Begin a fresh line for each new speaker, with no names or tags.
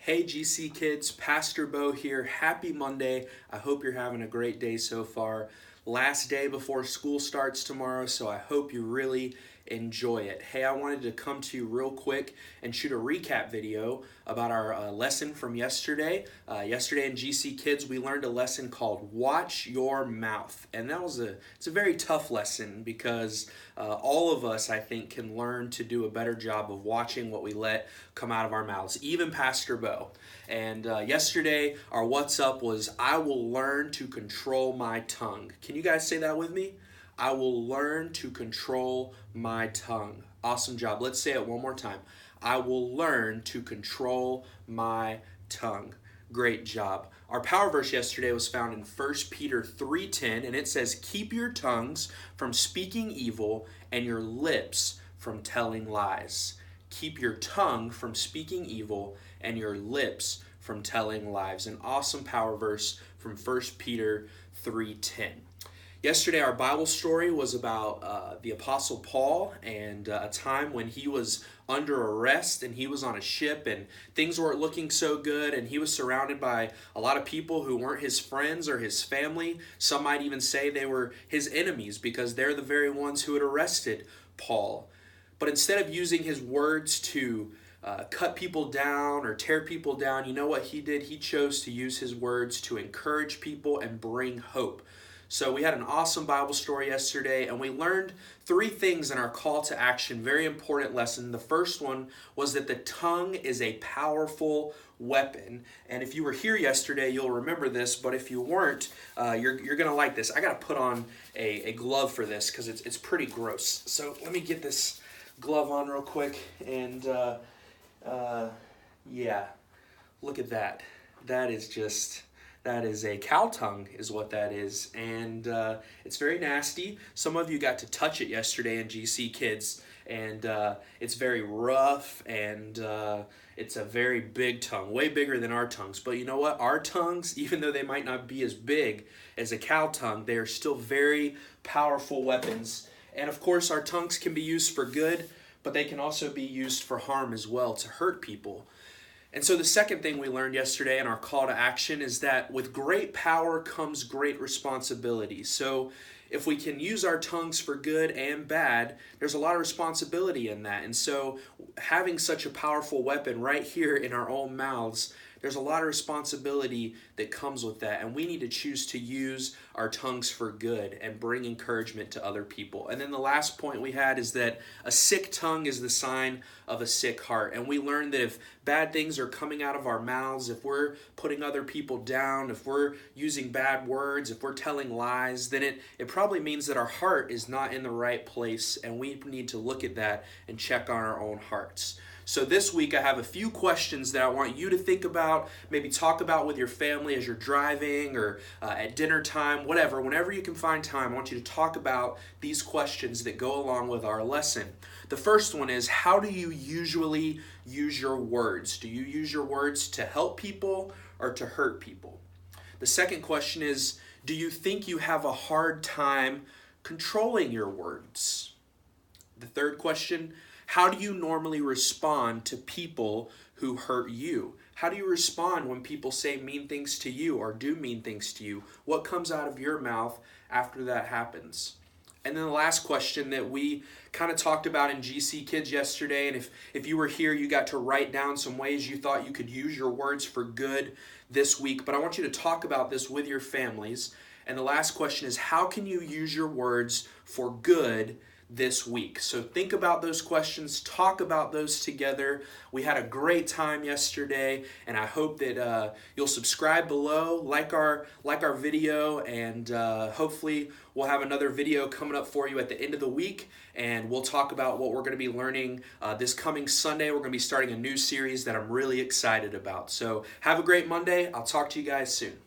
Hey GC kids, Pastor Bo here. Happy Monday. I hope you're having a great day so far. Last day before school starts tomorrow, so I hope you really enjoy it. Hey, I wanted to come to you real quick and shoot a recap video about our lesson from yesterday. Yesterday in GC Kids, we learned a lesson called Watch Your Mouth. And it's a very tough lesson because all of us, I think, can learn to do a better job of watching what we let come out of our mouths, even Pastor Bo. And yesterday, our what's up was, I will learn to control my tongue. Can you guys say that with me? I will learn to control my tongue. Awesome job. Let's say it one more time. I will learn to control my tongue. Great job. Our power verse yesterday was found in 1 Peter 3:10, and it says, keep your tongues from speaking evil and your lips from telling lies. Keep your tongue from speaking evil and your lips from telling lies. An awesome power verse from 1 Peter 3:10. Yesterday, our Bible story was about the Apostle Paul and a time when he was under arrest and he was on a ship and things weren't looking so good, and he was surrounded by a lot of people who weren't his friends or his family. Some might even say they were his enemies because they're the very ones who had arrested Paul. But instead of using his words to cut people down or tear people down, you know what he did? He chose to use his words to encourage people and bring hope. So we had an awesome Bible story yesterday, and we learned 3 things in our call to action, very important lesson. The first one was that the tongue is a powerful weapon. And if you were here yesterday, you'll remember this, but if you weren't, you're going to like this. I got to put on a glove for this because it's pretty gross. So let me get this glove on real quick, and yeah, look at that. That is a cow tongue is what that is, and it's very nasty. Some of you got to touch it yesterday in GC Kids, and it's very rough, and it's a very big tongue, way bigger than our tongues. But you know what? Our tongues, even though they might not be as big as a cow tongue, they are still very powerful weapons. And of course, our tongues can be used for good, but they can also be used for harm as well, to hurt people. And so the second thing we learned yesterday in our call to action is that with great power comes great responsibility. So if we can use our tongues for good and bad, there's a lot of responsibility in that. And so having such a powerful weapon right here in our own mouths, there's a lot of responsibility that comes with that, and we need to choose to use our tongues for good and bring encouragement to other people. And then the last point we had is that a sick tongue is the sign of a sick heart. And we learned that if bad things are coming out of our mouths, if we're putting other people down, if we're using bad words, if we're telling lies, then it probably means that our heart is not in the right place, and we need to look at that and check on our own hearts. So this week I have a few questions that I want you to think about, maybe talk about with your family as you're driving or at dinner time, whatever. Whenever you can find time, I want you to talk about these questions that go along with our lesson. The first one is, how do you usually use your words? Do you use your words to help people or to hurt people? The second question is, do you think you have a hard time controlling your words? The third question, how do you normally respond to people who hurt you? How do you respond when people say mean things to you or do mean things to you? What comes out of your mouth after that happens? And then the last question that we kind of talked about in GC Kids yesterday, and if you were here, you got to write down some ways you thought you could use your words for good this week. But I want you to talk about this with your families. And the last question is, how can you use your words for good this week? So think about those questions, talk about those together. We had a great time yesterday, and I hope that you'll subscribe below, like our video, and hopefully we'll have another video coming up for you at the end of the week, and we'll talk about what we're going to be learning this coming Sunday. We're going to be starting a new series that I'm really excited about. So have a great Monday. I'll talk to you guys soon.